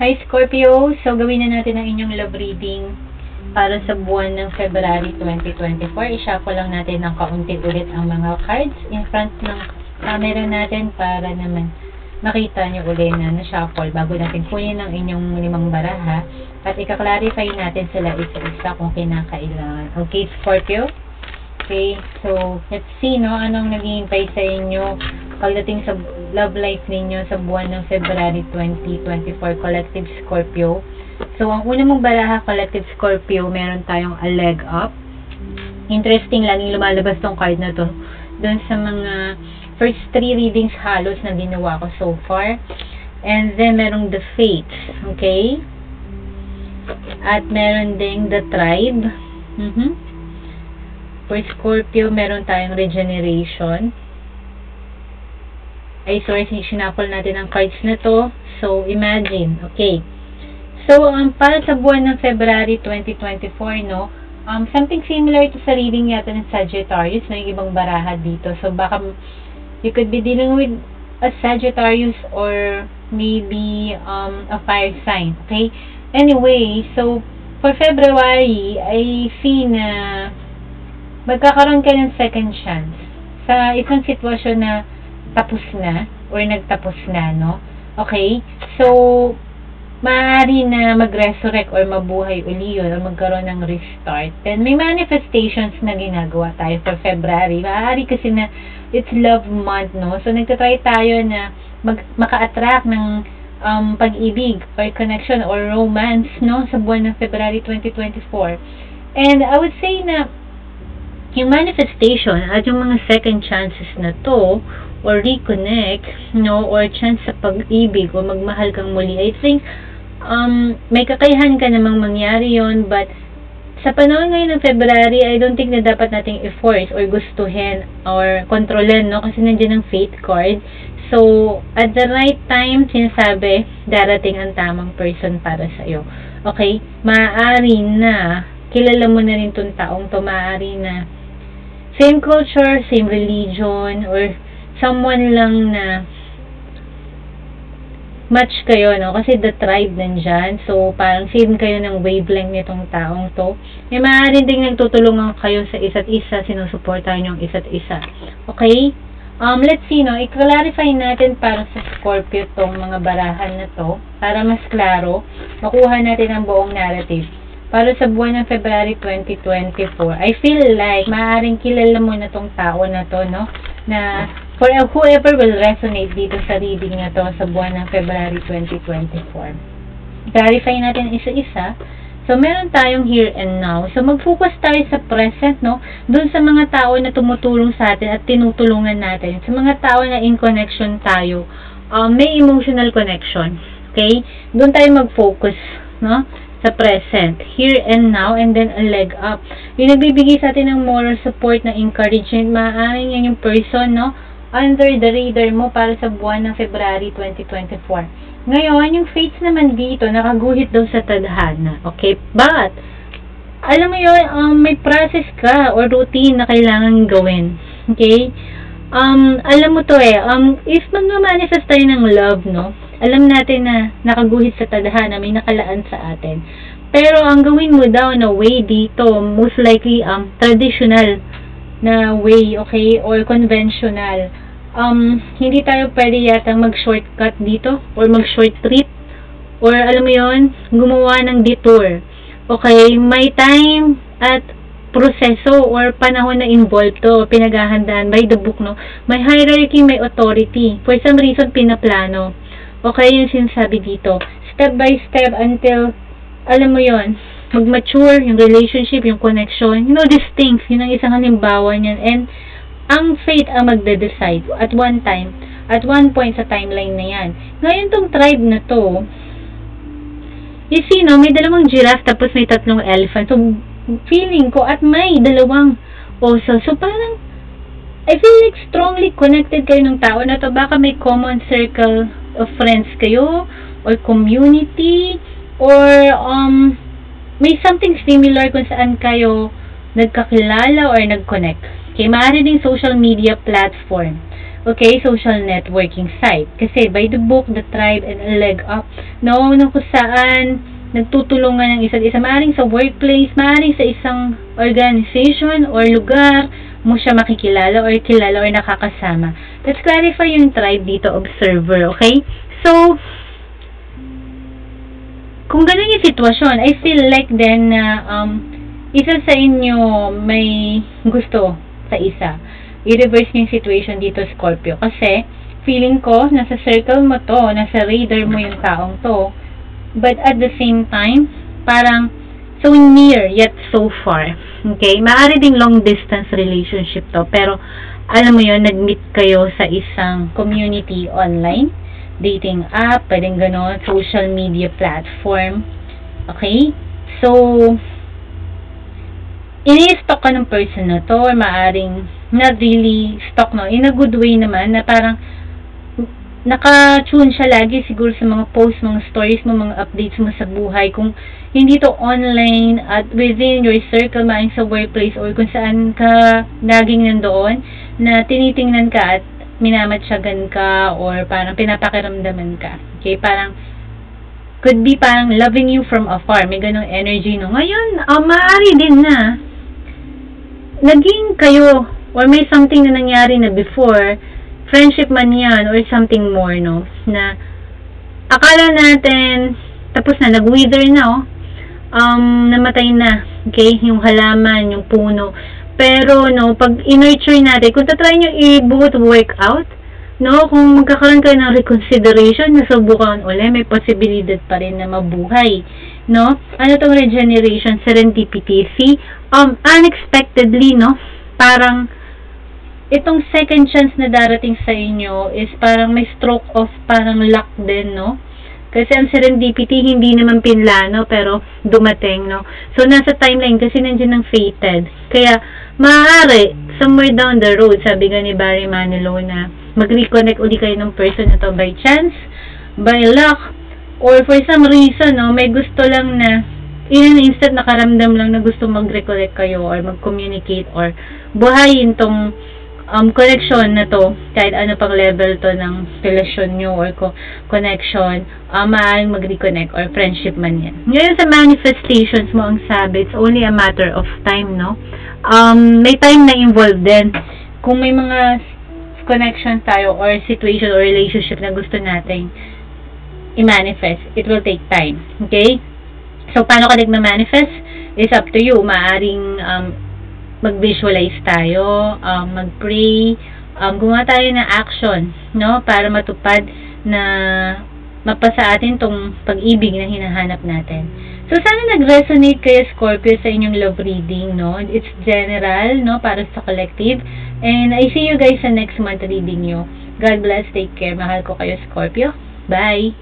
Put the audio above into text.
Hi Scorpio! So gawin na natin ang inyong love reading para sa buwan ng February 2024. I-shuffle lang natin ng kaunti ulit ang mga cards in front ng camera natin para naman makita nyo ulit na na-shuffle bago natin kunin ang inyong 5 baraha at i-clarify natin sila isa-isa kung kinakailangan. Okay Scorpio? Okay, so let's see anong naghihintay sa inyo pagdating sa love life ninyo sa buwan ng February 2024 Collective Scorpio. So, ang una mong baraha, Collective Scorpio, meron tayong a leg up. Interesting lang yung lumalabas tong card na to doon sa mga first 3 readings halos na ginawa ko so far. And then, merong the Fates. Okay? At meron ding the Tribe. For Scorpio, meron tayong regeneration. Ay, sorry, sinapol natin ang cards na to. So, imagine. Okay. So, para sa buwan ng February 2024, something similar to sa reading yata ng Sagittarius, yung ibang baraha dito. So, baka you could be dealing with a Sagittarius or maybe a fire sign. Okay? Anyway, so, for February, I see na magkakaroon ka ng second chance sa isang sitwasyon na tapos na or nagtapos na, no? Okay? So, maaari na mag-resurrect or mabuhay uli yun or magkaroon ng restart. Then, may manifestations na ginagawa tayo for February. Maaari kasi na it's love month, no? So, nagtatry tayo na maka-attract ng pag-ibig or connection or romance, no? Sa buwan ng February 2024. And I would say na yung manifestation at yung mga second chances na to or reconnect, no, or chance sa pag-ibig o magmahal kang muli, I think may kakayahan ka namang mangyari yon, but sa panahon ngayon ng February, I don't think na dapat nating i-force or gustuhin or kontrolin, no, kasi nandiyan ang fate card. So, at the right time, sinasabi, darating ang tamang person para sa'yo. Okay? Maaari na kilala mo na rin itong taong to, maaari na same culture, same religion, or someone lang na match kayo, no? Kasi the tribe nandyan. So, parang same kayo ng wavelength nitong taong to. May maaari ding nagtutulungan kayo sa isa't isa, sinusuportahan yung isa't isa. Okay? Let's see, no? I-clarify natin para sa Scorpio tong mga barahan na to para mas klaro, makuha natin ang buong narrative. Para sa buwan ng February 2024, I feel like maaaring kilala mo na tong tao na to, no? Na for whoever will resonate dito sa reading na to sa buwan ng February 2024. Clarify natin isa-isa. So, meron tayong here and now. So, mag-focus tayo sa present, no? Doon sa mga tao na tumutulong sa atin at tinutulungan natin. Sa mga tao na in connection tayo, may emotional connection. Okay? Doon tayo mag-focus, no? Sa present, here and now, and then a leg up. Yung nagbibigay sa atin ng moral support, na encouragement, maaaring yan yung person, no, under the radar mo para sa buwan ng February 2024. Ngayon, yung fates naman dito, nakaguhit daw sa tadhana. Okay? But, alam mo yun, may process ka or routine na kailangan gawin. Okay? Alam mo to if mag-manifest tayo ng love, no, alam natin na nakaguhit sa tadhana, may nakalaan sa atin. Pero ang gawin mo daw na way dito, most likely traditional na way, okay, or conventional. Hindi tayo pwede yatang mag-shortcut dito or mag-short trip or alam mo yon, gumawa ng detour. Okay, may time at proseso or panahon na involved to, pinaghahandaan by the book, no? May hierarchy, may authority. For some reason, pinaplano. Okay, yung sinasabi dito. Step by step until, alam mo yon, mag-mature yung relationship, yung connection. You know, these things, yun ang isang halimbawa niyan. And, ang fate ang magde-decide at one time, at one point sa timeline na yan. Ngayon tong tribe na to, you see, no, may 2 giraffe tapos may 3 elephant. So, feeling ko at may 2 oso. So, parang, I feel like strongly connected kayo ng tao na to. Baka may common circle of friends kayo, or community, or may something similar kung saan kayo nagkakilala or nag-connect. Okay, maaari ding social media platform. Okay, social networking site. Kasi by the book, the tribe, and a leg up. No, kung saan nagtutulungan ng isa't isa. Maaring sa workplace, maaring sa isang organization or lugar mo siya makikilala or kilala or nakakasama. Let's clarify yung tribe dito, observer. Okay? So, kung ganun yung sitwasyon, I feel like then na isa sa inyo may gusto sa isa. I-reverse yung situation dito, Scorpio. Kasi, feeling ko, nasa circle mo to, nasa radar mo yung taong to. But at the same time, parang so near yet so far. Okay? Maaari ding long distance relationship to. Pero, alam mo yun, nag-meet kayo sa isang community online, dating app, pwedeng gano'n, social media platform. Okay? So, ini-stalk ka ng person na to, or maaring not really stalk, no? In a good way naman, na parang naka-tune siya lagi siguro sa mga posts, mga stories mo, mga updates mo sa buhay. Kung hindi to online at within your circle, maaring sa workplace or kung saan ka laging nandoon, na tinitingnan ka at minamatsyagan ka or parang pinapakiramdaman ka. Okay? Parang could be parang loving you from afar. May ganong energy, no? Ngayon, maaari din na naging kayo or may something na nangyari na before, friendship man yan or something more, no? Na akala natin tapos na, nag-wither na, namatay na, okay? Yung halaman, yung puno. Pero, no, pag i-nurture natin, kung tatry nyo i-both work out, no, kung magkakaroon kayo ng reconsideration, nasubukan ulit, may posibilidad pa rin na mabuhay, no? Ano tong regeneration, serendipity, see? Unexpectedly, no? Parang itong second chance na darating sa inyo is parang may stroke of parang luck din, no? Kasi ang serendipity hindi naman pinlano pero dumating, no? So, nasa timeline kasi nandiyan ng fated. Kaya, maaari, somewhere down the road, sabi nga ni Barry Manilow na mag-reconnect uli kayo ng person na to by chance, by luck, or for some reason, no? May gusto lang na in an instant nakaramdam lang na gusto mag-recollect kayo or mag-communicate or buhayin tong connection na to, kahit ano pang level to ng relasyon nyo or connection, maaaring mag-reconnect or friendship man yan. Ngayon sa manifestations mo, ang sabi, it's only a matter of time, no? May time na involved din. Kung may mga connection tayo or situation or relationship na gusto nating i-manifest, it will take time. Okay? So, paano ka nagma-manifest? It's up to you. Maaring mag-visualize tayo, mag-pray, gumawa tayo ng action, no? Para matupad na mapasa atin tong pag-ibig na hinahanap natin. So, sana nag-resonate kayo, Scorpio, sa inyong love reading, no? It's general, no? Para sa collective. And I see you guys sa next month reading nyo. God bless, take care. Mahal ko kayo, Scorpio. Bye!